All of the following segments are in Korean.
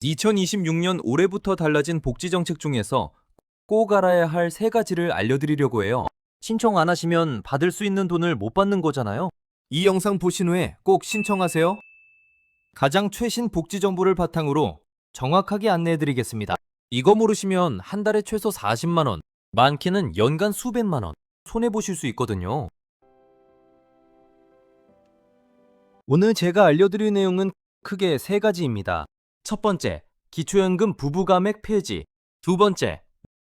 2026년 올해부터 달라진 복지정책 중에서 꼭 알아야 할 3가지를 알려드리려고 해요. 신청 안 하시면 받을 수 있는 돈을 못 받는 거잖아요. 이 영상 보신 후에 꼭 신청하세요. 가장 최신 복지 정보를 바탕으로 정확하게 안내해드리겠습니다. 이거 모르시면 한 달에 최소 40만 원, 많게는 연간 수백만 원 손해보실 수 있거든요. 오늘 제가 알려드릴 내용은 크게 3가지입니다. 첫 번째, 기초연금 부부가맥 폐지. 두 번째,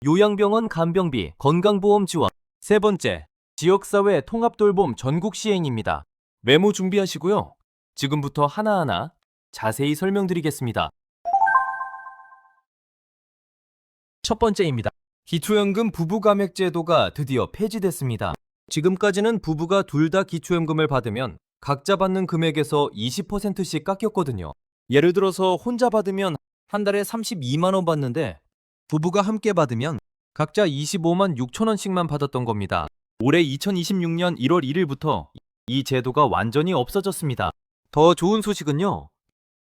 요양병원 간병비 건강보험 지원. 세 번째, 지역사회 통합돌봄 전국 시행입니다. 메모 준비하시고요. 지금부터 하나하나 자세히 설명드리겠습니다. 첫 번째입니다. 기초연금 부부가맥 제도가 드디어 폐지됐습니다. 지금까지는 부부가 둘 다 기초연금을 받으면 각자 받는 금액에서 20%씩 깎였거든요. 예를 들어서 혼자 받으면 한 달에 32만 원 받는데 부부가 함께 받으면 각자 25만 6천 원씩만 받았던 겁니다. 올해 2026년 1월 1일부터 이 제도가 완전히 없어졌습니다. 더 좋은 소식은요.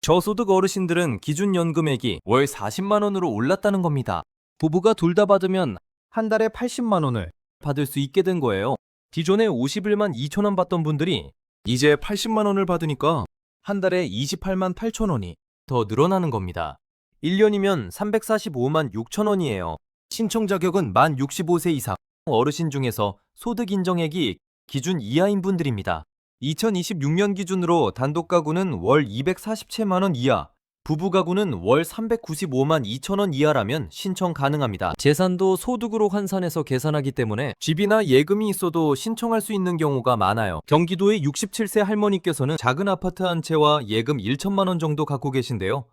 저소득 어르신들은 기준연금액이 월 40만 원으로 올랐다는 겁니다. 부부가 둘 다 받으면 한 달에 80만 원을 받을 수 있게 된 거예요. 기존에 51만 2천 원 받던 분들이 이제 80만 원을 받으니까 한 달에 28만 8천 원이 더 늘어나는 겁니다. 1년이면 345만 6천 원이에요. 신청 자격은 만 65세 이상 어르신 중에서 소득 인정액이 기준 이하인 분들입니다. 2026년 기준으로 단독 가구는 월 247만 원 이하, 부부 가구는 월 395만 2천 원 이하라면 신청 가능합니다. 재산도 소득으로 환산해서 계산하기 때문에 집이나 예금이 있어도 신청할 수 있는 경우가 많아요. 경기도의 67세 할머니께서는 작은 아파트 한 채와 예금 1천만 원 정도 갖고 계신데요.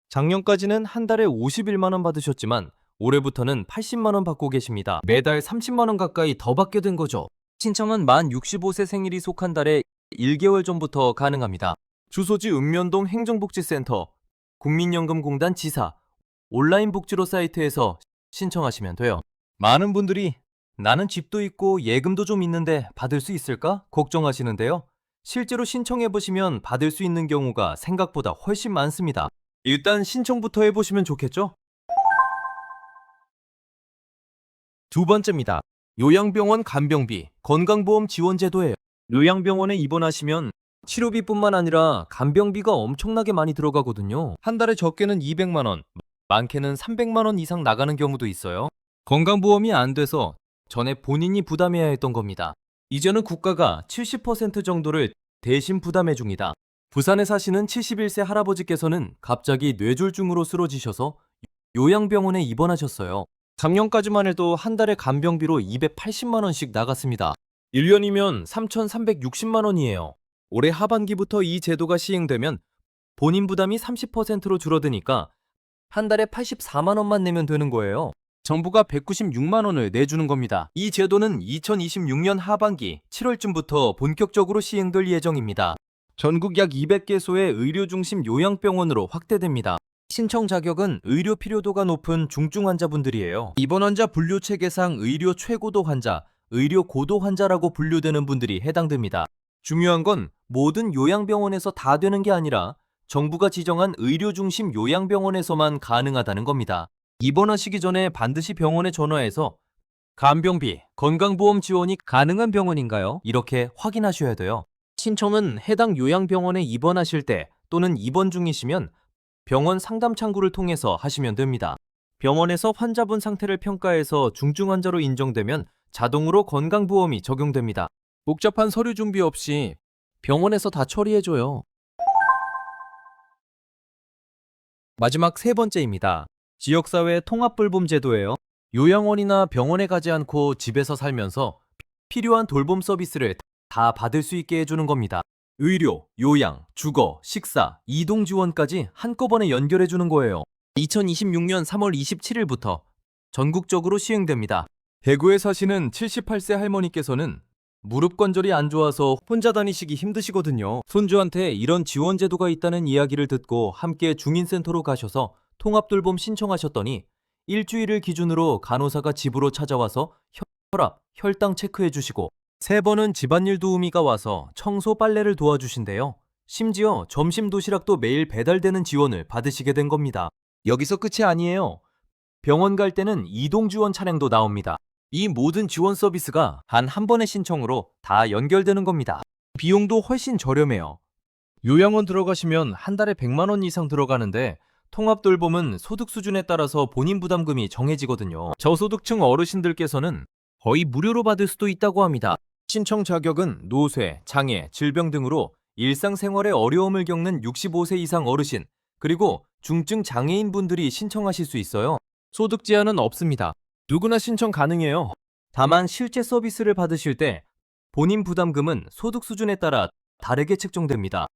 작년까지는 한 달에 51만 원 받으셨지만 올해부터는 80만 원 받고 계십니다. 매달 30만 원 가까이 더 받게 된 거죠. 신청은 만 65세 생일이 속한 달에 1개월 전부터 가능합니다. 주소지 읍면동 행정복지센터, 국민연금공단 지사, 온라인 복지로 사이트에서 신청하시면 돼요. 많은 분들이 나는 집도 있고 예금도 좀 있는데 받을 수 있을까? 걱정하시는데요. 실제로 신청해보시면 받을 수 있는 경우가 생각보다 훨씬 많습니다. 일단 신청부터 해보시면 좋겠죠? 두 번째입니다. 요양병원 간병비 건강보험 지원제도예요. 요양병원에 입원하시면 치료비뿐만 아니라 간병비가 엄청나게 많이 들어가거든요. 한 달에 적게는 200만 원, 많게는 300만 원 이상 나가는 경우도 있어요. 건강보험이 안 돼서 전에 본인이 부담해야 했던 겁니다. 이제는 국가가 70% 정도를 대신 부담해 줍니다. 부산에 사시는 71세 할아버지께서는 갑자기 뇌졸중으로 쓰러지셔서 요양병원에 입원하셨어요. 작년까지만 해도 한 달에 간병비로 280만 원씩 나갔습니다. 1년이면 3,360만 원이에요. 올해 하반기부터 이 제도가 시행되면 본인 부담이 30%로 줄어드니까 한 달에 84만 원만 내면 되는 거예요. 정부가 196만 원을 내주는 겁니다. 이 제도는 2026년 하반기 7월쯤부터 본격적으로 시행될 예정입니다. 전국 약 200개소의 의료 중심 요양병원으로 확대됩니다. 신청 자격은 의료 필요도가 높은 중증 환자분들이에요. 입원 환자 분류 체계상 의료 최고도 환자, 의료 고도 환자라고 분류되는 분들이 해당됩니다. 중요한 건 모든 요양병원에서 다 되는 게 아니라 정부가 지정한 의료 중심 요양병원에서만 가능하다는 겁니다. 입원하시기 전에 반드시 병원에 전화해서 간병비, 건강보험 지원이 가능한 병원인가요? 이렇게 확인하셔야 돼요. 신청은 해당 요양병원에 입원하실 때 또는 입원 중이시면 병원 상담 창구를 통해서 하시면 됩니다. 병원에서 환자분 상태를 평가해서 중증 환자로 인정되면 자동으로 건강보험이 적용됩니다. 복잡한 서류 준비 없이 병원에서 다 처리해줘요. 마지막 3번째입니다. 지역사회 통합돌봄 제도예요. 요양원이나 병원에 가지 않고 집에서 살면서 필요한 돌봄 서비스를 다 받을 수 있게 해주는 겁니다. 의료, 요양, 주거, 식사, 이동 지원까지 한꺼번에 연결해주는 거예요. 2026년 3월 27일부터 전국적으로 시행됩니다. 대구에 사시는 78세 할머니께서는 무릎 관절이 안 좋아서 혼자 다니시기 힘드시거든요. 손주한테 이런 지원 제도가 있다는 이야기를 듣고 함께 중인센터로 가셔서 통합돌봄 신청하셨더니 일주일을 기준으로 간호사가 집으로 찾아와서 혈압, 혈당 체크해 주시고 3번은 집안일 도우미가 와서 청소 빨래를 도와주신대요. 심지어 점심 도시락도 매일 배달되는 지원을 받으시게 된 겁니다. 여기서 끝이 아니에요. 병원 갈 때는 이동 지원 차량도 나옵니다. 이 모든 지원 서비스가 단 한 번의 신청으로 다 연결되는 겁니다. 비용도 훨씬 저렴해요. 요양원 들어가시면 한 달에 100만 원 이상 들어가는데 통합돌봄은 소득 수준에 따라서 본인 부담금이 정해지거든요. 저소득층 어르신들께서는 거의 무료로 받을 수도 있다고 합니다. 신청 자격은 노쇠, 장애, 질병 등으로 일상생활에 어려움을 겪는 65세 이상 어르신, 그리고 중증 장애인 분들이 신청하실 수 있어요. 소득 제한은 없습니다. 누구나 신청 가능해요. 다만 실제 서비스를 받으실 때 본인 부담금은 소득 수준에 따라 다르게 책정됩니다.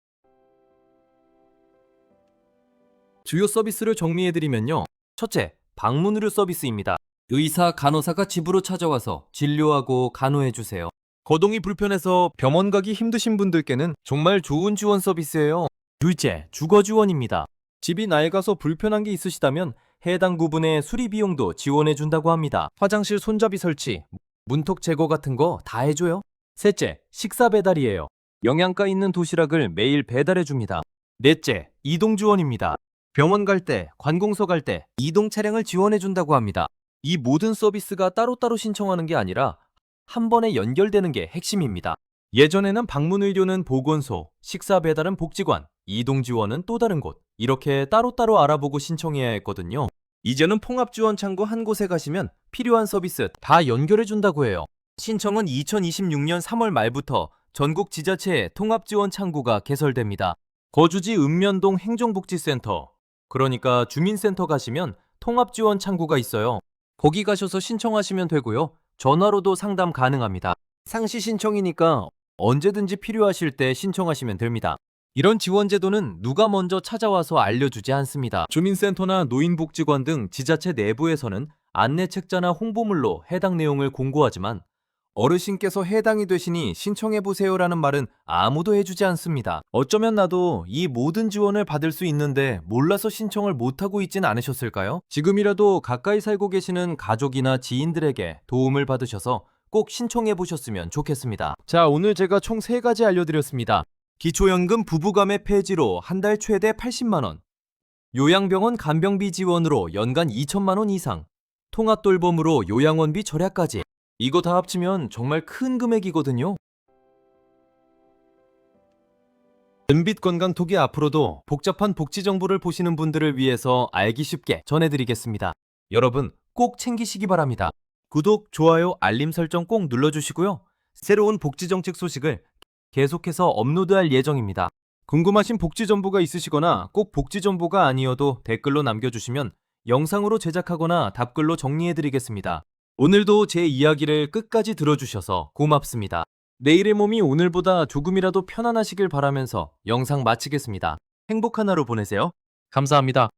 주요 서비스를 정리해드리면요. 첫째, 방문 의료 서비스입니다. 의사, 간호사가 집으로 찾아와서 진료하고 간호해주세요. 거동이 불편해서 병원 가기 힘드신 분들께는 정말 좋은 지원 서비스예요. 둘째, 주거 지원입니다. 집이 낡아서 불편한 게 있으시다면 해당 부분의 수리 비용도 지원해준다고 합니다. 화장실 손잡이 설치, 문턱 제거 같은 거 다 해줘요. 셋째, 식사 배달이에요. 영양가 있는 도시락을 매일 배달해줍니다. 넷째, 이동 지원입니다. 병원 갈 때, 관공서 갈 때 이동 차량을 지원해준다고 합니다. 이 모든 서비스가 따로따로 신청하는 게 아니라 한 번에 연결되는 게 핵심입니다. 예전에는 방문 의료는 보건소, 식사 배달은 복지관, 이동 지원은 또 다른 곳, 이렇게 따로따로 알아보고 신청해야 했거든요. 이제는 통합지원창구 한 곳에 가시면 필요한 서비스 다 연결해준다고 해요. 신청은 2026년 3월 말부터 전국 지자체에 통합지원창구가 개설됩니다. 거주지 읍면동 행정복지센터, 그러니까 주민센터 가시면 통합지원창구가 있어요. 거기 가셔서 신청하시면 되고요. 전화로도 상담 가능합니다. 상시 신청이니까 언제든지 필요하실 때 신청하시면 됩니다. 이런 지원 제도는 누가 먼저 찾아와서 알려주지 않습니다. 주민센터나 노인복지관 등 지자체 내부에서는 안내 책자나 홍보물로 해당 내용을 공고하지만 어르신께서 해당이 되시니 신청해보세요라는 말은 아무도 해주지 않습니다. 어쩌면 나도 이 모든 지원을 받을 수 있는데 몰라서 신청을 못하고 있진 않으셨을까요? 지금이라도 가까이 살고 계시는 가족이나 지인들에게 도움을 받으셔서 꼭 신청해보셨으면 좋겠습니다. 자, 오늘 제가 총 3가지 알려드렸습니다. 기초연금 부부간의 폐지로 한 달 최대 80만원, 요양병원 간병비 지원으로 연간 2천만원 이상, 통합돌봄으로 요양원비 절약까지. 이거 다 합치면 정말 큰 금액이거든요. 은빛 건강톡이 앞으로도 복잡한 복지 정보를 보시는 분들을 위해서 알기 쉽게 전해드리겠습니다. 여러분 꼭 챙기시기 바랍니다. 구독, 좋아요, 알림 설정 꼭 눌러주시고요. 새로운 복지 정책 소식을 계속해서 업로드할 예정입니다. 궁금하신 복지 정보가 있으시거나 꼭 복지 정보가 아니어도 댓글로 남겨주시면 영상으로 제작하거나 답글로 정리해드리겠습니다. 오늘도 제 이야기를 끝까지 들어주셔서 고맙습니다. 내일의 몸이 오늘보다 조금이라도 편안하시길 바라면서 영상 마치겠습니다. 행복한 하루 보내세요. 감사합니다.